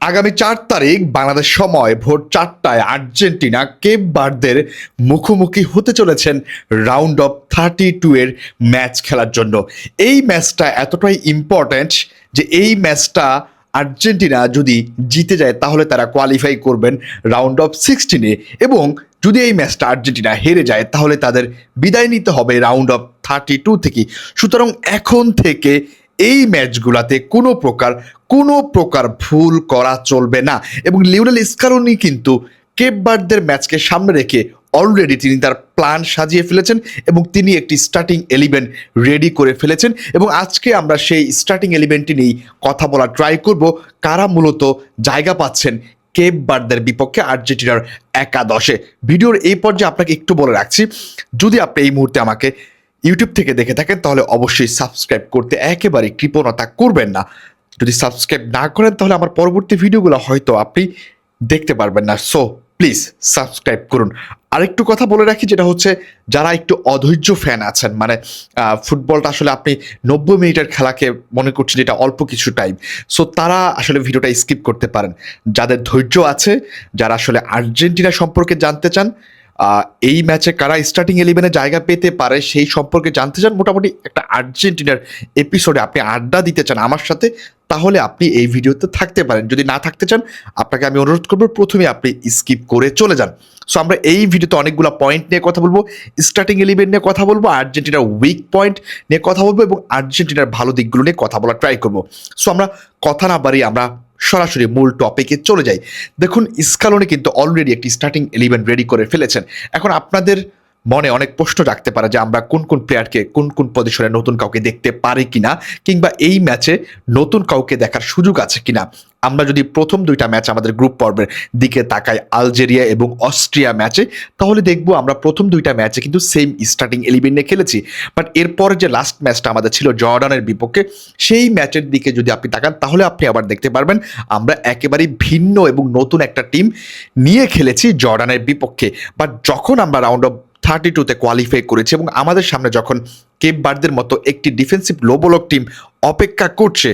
আগামী ৪ তারিখ বাংলাদেশ সময় ভোর ৪টায় আর্জেন্টিনা কেপ ভার্দের মুখোমুখি হতে চলেছেন রাউন্ড অফ 32 এর ম্যাচ খেলার জন্য। এই ম্যাচটা এতটাই ইম্পর্ট্যান্ট যে এই ম্যাচটা আর্জেন্টিনা যদি জিতে যায় তাহলে তারা কোয়ালিফাই করবেন রাউন্ড অফ 16-এ, এবং যদি এই ম্যাচটা আর্জেন্টিনা হেরে যায় তাহলে তাদের বিদায় নিতে হবে রাউন্ড অফ 32 থেকে। সুতরাং এখন থেকে এই ম্যাচগুলোতে কোনো প্রকার ভুল করা চলবে না। এবং লিওনেল স্কালোনি কিন্তু কেপ ভার্দের ম্যাচকে সামনে রেখে অলরেডি তিনি তার প্ল্যান সাজিয়ে ফেলেছেন এবং তিনি একটি স্টার্টিং এলিভেন রেডি করে ফেলেছেন। এবং আজকে আমরা সেই স্টার্টিং এলিভেনটি নিয়েই কথা বলা ট্রাই করব, কারা মূলত জায়গা পাচ্ছেন কেপ ভার্দের বিপক্ষে আর্জেন্টিনার একাদশে। ভিডিওর এই পর্যায়ে আপনাকে একটু বলে রাখছি, যদি আপনি এই মুহূর্তে আমাকে ইউটিউব থেকে দেখে থাকেন তাহলে অবশ্যই সাবস্ক্রাইব করতে একেবারে কৃপণতা করবেন না। যদি সাবস্ক্রাইব না করেন তাহলে আমার পরবর্তী ভিডিওগুলো হয়তো আপনি দেখতে পারবেন না। সো প্লিজ সাবস্ক্রাইব করুন। আরেকটু কথা বলে রাখি, যেটা হচ্ছে যারা একটু অধৈর্য ফ্যান আছেন, মানে ফুটবলটা আসলে আপনি 90 মিনিটের খেলাকে মনে করছেন যেটা অল্প কিছু টাইম, সো তারা আসলে ভিডিওটা স্কিপ করতে পারেন। যাদের ধৈর্য আছে, যারা আসলে আর্জেন্টিনা সম্পর্কে জানতে চান, এই ম্যাচে কারা স্টার্টিং ইলেভেনে জায়গা পেতে পারে সেই সম্পর্কে জানতে চান, মোটামুটি একটা আর্জেন্টিনার এপিসোডে আপনি আড্ডা দিতে চান আমার সাথে, তাহলে আপনি এই ভিডিওতে থাকতে পারেন। যদি না থাকতে চান, আপনাকে আমি অনুরোধ করবো প্রথমে আপনি স্কিপ করে চলে যান। সো আমরা এই ভিডিওতে অনেকগুলো পয়েন্ট নিয়ে কথা বলবো, স্টার্টিং ইলেভেন নিয়ে কথা বলবো, আর্জেন্টিনার উইক পয়েন্ট নিয়ে কথা বলবো এবং আর্জেন্টিনার ভালো দিকগুলো নিয়ে কথা বলা ট্রাই করবো। সো আমরা কথা না বাড়িয়ে আমরা সরাসরি মূল টপিকে চলে যাই। দেখুন, স্কালোনি কিন্তু অলরেডি একটি স্টার্টিং ইলেভেন রেডি করে ফেলেছেন। এখন আপনাদের মনে অনেক প্রশ্ন রাখতে পারে যে আমরা কোন কোন প্লেয়ারকে কোন কোন পজিশনে নতুন কাউকে দেখতে পারি কিনা, কিংবা এই ম্যাচে নতুন কাউকে দেখার সুযোগ আছে কিনা। আমরা যদি প্রথম দুইটা ম্যাচ আমাদের গ্রুপ পর্বের দিকে তাকাই, আলজেরিয়া এবং অস্ট্রিয়া ম্যাচে, তাহলে দেখবো আমরা প্রথম দুইটা ম্যাচে কিন্তু সেম স্টার্টিং ইলেভেন নিয়ে খেলেছি। বাট এরপর যে লাস্ট ম্যাচটা আমাদের ছিল জর্ডানের বিপক্ষে, সেই ম্যাচের দিকে যদি আপনি তাকান তাহলে আপনি আবার দেখতে পারবেন আমরা একেবারেই ভিন্ন এবং নতুন একটা টিম নিয়ে খেলেছি জর্ডানের বিপক্ষে। বাট যখন আমরা রাউন্ড অফ 32-তে কোয়ালিফাই করেছি এবং আমাদের সামনে যখন কেপ ভার্দের মতো একটি ডিফেন্সিভ লো ব্লক টিম অপেক্ষা করছে,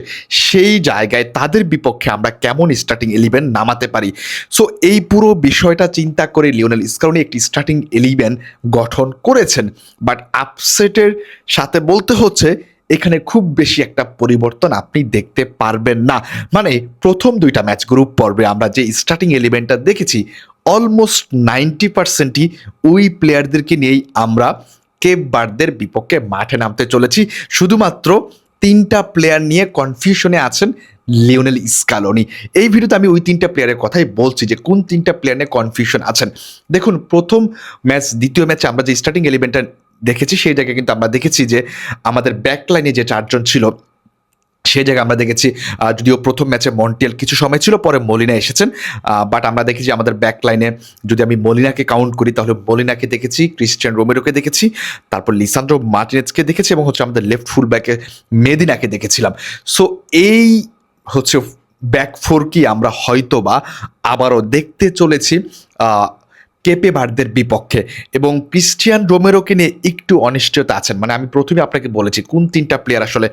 সেই জায়গায় তাদের বিপক্ষে আমরা কেমন স্টার্টিং ইলেভেন নামাতে পারি। সো এই পুরো বিষয়টা চিন্তা করে লিওনেল স্কালোনি একটি স্টার্টিং ইলেভেন গঠন করেছেন। বাট আপসেটের সাথে বলতে হচ্ছে এখানে খুব বেশি একটা পরিবর্তন আপনি দেখতে পারবেন না। মানে প্রথম দুইটা ম্যাচ গ্রুপ পর্বে আমরা যে স্টার্টিং ইলেভেনটা দেখেছি, অলমোস্ট 90%ই ওই প্লেয়ারদেরকে নিয়েই আমরা কেপ ভার্দের বিপক্ষে মাঠে নামতে চলেছি। শুধুমাত্র 3টা প্লেয়ার নিয়ে কনফিউশনে আছেন লিওনেল স্কালোনি। এই ভিডিওতে আমি ওই 3টা প্লেয়ারের কথাই বলছি যে কোন 3টা প্লেয়ার নিয়ে কনফিউশন আছেন। দেখুন, প্রথম ম্যাচ দ্বিতীয় ম্যাচে আমরা যে স্টার্টিং ইলেভেনটা দেখেছি সেই জায়গায় কিন্তু আমরা দেখেছি যে আমাদের ব্যাকলাইনে যে 4 জন ছিল সেই জায়গায় আমরা দেখেছি, যদিও প্রথম ম্যাচে মন্টিয়াল কিছু সময় ছিল, পরে মলিনা এসেছেন, বাট আমরা দেখেছি আমাদের ব্যাক লাইনে যদি আমি মলিনাকে কাউন্ট করি তাহলে মলিনাকে দেখেছি, ক্রিস্টিয়ান রোমেরোকে দেখেছি, তারপর লিসান্দ্রো মার্টিনেজকে দেখেছি এবং হচ্ছে আমাদের লেফট ফুল ব্যাকে মেদিনাকে দেখেছিলাম। সো এই হচ্ছে ব্যাক ফোর কি আমরা হয়তো বা আবারও দেখতে চলেছি কেপে ভার্দের বিপক্ষে। এবং ক্রিস্টিয়ান রোমেরোকে নিয়ে একটু অনিশ্চয়তা আছেন। মানে আমি প্রথমে আপনাকে বলেছি কোন 3টা প্লেয়ার আসলে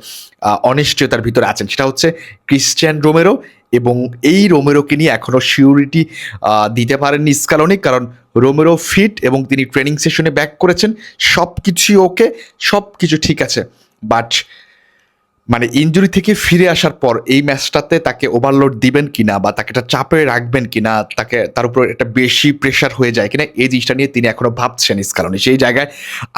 অনিশ্চয়তার ভিতরে আছেন, সেটা হচ্ছে ক্রিস্টিয়ান রোমেরো, এবং এই রোমেরোকে নিয়ে এখনও সিউরিটি দিতে পারেননি স্কালোনি, কারণ রোমেরো ফিট এবং তিনি ট্রেনিং সেশনে ব্যাক করেছেন, সব কিছুই ওকে, সব কিছু ঠিক আছে। বাট মানে ইনজুরি থেকে ফিরে আসার পর এই ম্যাচটাতে তাকে ওভারলোড দিবেন কিনা বা তাকে একটা চাপে রাখবেন কিনা, তাকে তার উপর একটা বেশি প্রেশার হয়ে যায় কিনা, এই জিনিসটা নিয়ে তিনি এখনো ভাবছেন স্কালোনি। সেই জায়গায়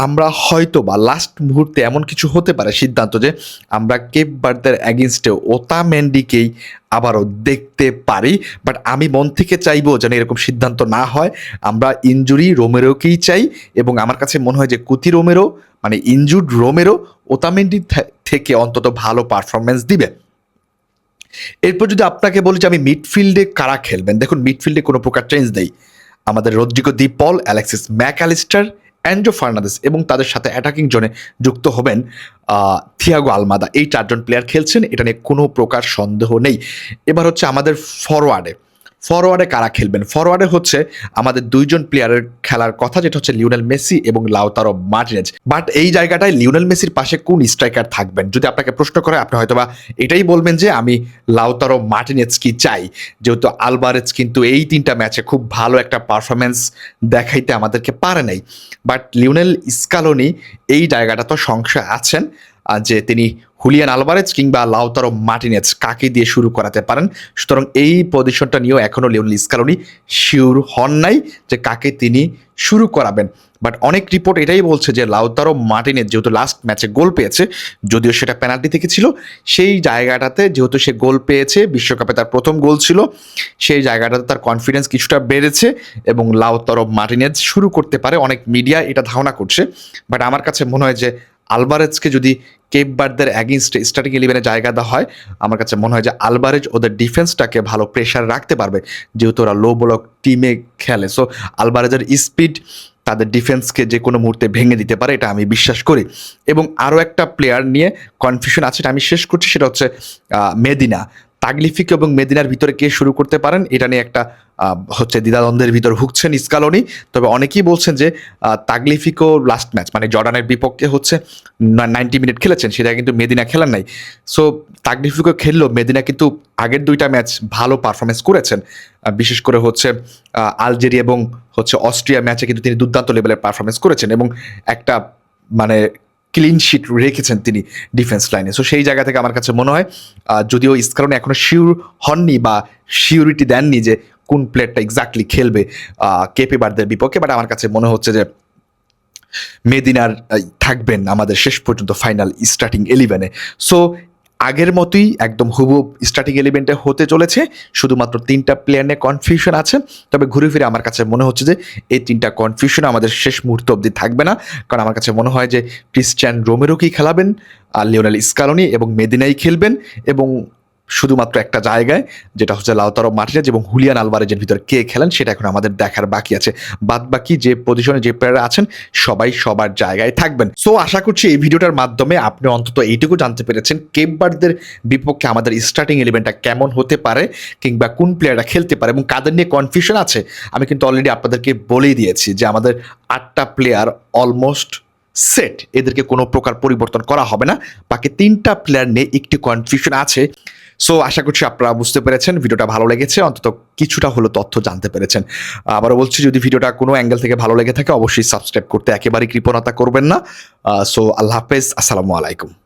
আমরা হয়তো বা লাস্ট মুহূর্তে এমন কিছু হতে পারে সিদ্ধান্ত যে আমরা কেপ ভার্দের অ্যাগেনস্টে ওতামেন্ডিকেই আবারও দেখতে পারি। বাট আমি মন থেকে চাইবো যেন এরকম সিদ্ধান্ত না হয়। আমরা ইনজুরি রোমেরোকেই চাই এবং আমার কাছে মনে হয় যে কুতি রোমেরো, মানে ইনজুর্ড রোমেরো ওতামেন্ডি থেকে অন্তত ভালো পারফরমেন্স দিবে। এরপর যদি আপনাকে বলি যে আমি মিডফিল্ডে কারা খেলবেন, দেখুন মিডফিল্ডে কোনো প্রকার চেঞ্জ নেই। আমাদের রদ্রিগো দি পল, অ্যালেক্সিস ম্যাকঅ্যালিস্টার, অ্যান্ড্রো ফার্নান্দেস এবং তাদের সাথে অ্যাটাকিং জোনে যুক্ত হবেন থিয়াগো আলমাদা। এই 4 জন প্লেয়ার খেলছেন, এটা নিয়ে কোনো প্রকার সন্দেহ নেই। এবার হচ্ছে আমাদের ফরওয়ার্ডে কারা খেলবেন? ফরওয়ার্ডে হচ্ছে আমাদের ২ জন প্লেয়ারের খেলার কথা, যেটা হচ্ছে লিওনেল মেসি এবং লাউতারো মার্টিনেজ। বাট এই জায়গাটায় লিওনেল মেসির পাশে কোন স্ট্রাইকার থাকবেন? যদি আপনাকে প্রশ্ন করে আপনি হয়তোবা এটাই বলবেন যে আমি লাউতারো মার্টিনেজকে চাই। যেহেতু আলভারেজ কিন্তু এই ৩টা ম্যাচে খুব ভালো একটা পারফরম্যান্স দেখাইতে আমাদেরকে পারে নাই। বাট লিওনেল স্কালোনি এই জায়গাটা তো সংশয় আছেন যে তিনি হুলিয়ান আলভারেজ কিংবা লাউতারো মার্টিনেজ কাকে দিয়ে শুরু করাতে পারেন। সুতরাং এই পজিশনটা নিয়েও এখনও লিওনেল স্কালোনি শিওর হন নাই যে কাকে তিনি শুরু করাবেন। বাট অনেক রিপোর্ট এটাই বলছে যে লাউতারো মার্টিনেজ যেহেতু লাস্ট ম্যাচে গোল পেয়েছে, যদিও সেটা পেনাল্টি থেকে ছিল, সেই জায়গাটাতে যেহেতু সে গোল পেয়েছে, বিশ্বকাপে তার প্রথম গোল ছিল, সেই জায়গাটাতে তার কনফিডেন্স কিছুটা বেড়েছে এবং লাউতারো মার্টিনেজ শুরু করতে পারে। অনেক মিডিয়া এটা ধারণা করছে। বাট আমার কাছে মনে হয় যে আলভারেজকে যদি কেপ বার্দের অ্যাগেইনস্টে স্টার্টিং 11-এ জায়গা দেওয়া হয়, আমার কাছে মনে হয় যে আলভারেজ ওদের ডিফেন্সটাকে ভালো প্রেশার রাখতে পারবে, যেহেতু ওরা লো ব্লক টিমে খেলে। সো আলভারেজের স্পিড তাদের ডিফেন্সকে যে কোনো মুহূর্তে ভেঙে দিতে পারে, এটা আমি বিশ্বাস করি। এবং আরও একটা প্লেয়ার নিয়ে কনফিউশন আছে, এটা আমি শেষ করছি, সেটা হচ্ছে মেদিনা। তাগলিফিকো এবং মেদিনার ভিতরে কে শুরু করতে পারেন, এটা নিয়ে একটা হচ্ছে দ্বিধাদ্বন্দ্বের ভিতর ভুগছেন স্কালোনি। তবে অনেকেই বলছেন যে তাগলিফিকো লাস্ট ম্যাচ মানে জর্ডানের বিপক্ষে হচ্ছে 90 মিনিট খেলেছেন, সেটা কিন্তু মেদিনা খেলার নাই। সো তাগলিফিকো খেললেও মেদিনা কিন্তু আগের 2টা ম্যাচ ভালো পারফরমেন্স করেছেন। বিশেষ করে হচ্ছে আলজেরিয়া এবং হচ্ছে অস্ট্রিয়া ম্যাচে কিন্তু তিনি দুর্দান্ত লেভেলের পারফরমেন্স করেছেন এবং একটা মানে ক্লিন শিট রেখেছেন তিনি ডিফেন্স লাইনে। সো সেই জায়গা থেকে আমার কাছে মনে হয়, যদিও স্কালোনি এখনো শিওর হননি বা শিওরিটি দেননি যে কোন প্লেয়ারটা এক্স্যাক্টলি খেলবে কেপে বার্দের বিপক্ষে, বাট আমার কাছে মনে হচ্ছে যে মেদিনার থাকবেন আমাদের শেষ পর্যন্ত ফাইনাল স্টার্টিং 11-এ। সো আগের মতোই একদম হুবহু স্টার্টিং 11-এ হতে চলেছে, শুধুমাত্র 3টা প্লেয়ার নিয়ে কনফিউশন আছে। তবে ঘুরে ফিরে আমার কাছে মনে হচ্ছে যে এই 3টা কনফিউশন আমাদের শেষ মুহূর্ত অবধি থাকবে না, কারণ আমার কাছে মনে হয় যে ক্রিশ্চিয়ান রোমেরোকেই খেলাবেন, আর লিওনেল স্কালোনি এবং মেদিনাই খেলবেন, এবং শুধুমাত্র একটা জায়গায়, যেটা হচ্ছে লাউতারো মার্টিনেজ এবং হুলিয়ান আলভারেজের ভিতর কে খেলেন সেটা এখন আমাদের দেখার বাকি আছে। বাদ বাকি যে পজিশনে যে প্লেয়াররা আছেন সবাই সবার জায়গায় থাকবেন। সো আশা করছি এই ভিডিওটার মাধ্যমে আপনি অন্তত এইটুকু জানতে পেরেছেন কেপ বার্দের বিপক্ষে আমাদের স্টার্টিং 11টা কেমন হতে পারে, কিংবা কোন প্লেয়াররা খেলতে পারে এবং কাদের নিয়ে কনফিউশন আছে। আমি কিন্তু অলরেডি আপনাদেরকে বলেই দিয়েছি যে আমাদের 8টা প্লেয়ার অলমোস্ট সেট, এদেরকে কোনো প্রকার পরিবর্তন করা হবে না। বাকি 3টা প্লেয়ার নিয়ে একটু কনফিউশন আছে। সো আশা করছি আপনারা বুঝতে পেরেছেন, ভিডিওটা ভালো লেগেছে, অন্তত কিছুটা হলো তথ্য জানতে পেরেছেন। আবারও বলছি, যদি ভিডিওটা কোনো অ্যাঙ্গেল থেকে ভালো লেগে থাকে অবশ্যই সাবস্ক্রাইব করতে একেবারেই কৃপণতা করবেন না। সো আল্লাহ হাফেজ, আসসালামু আলাইকুম।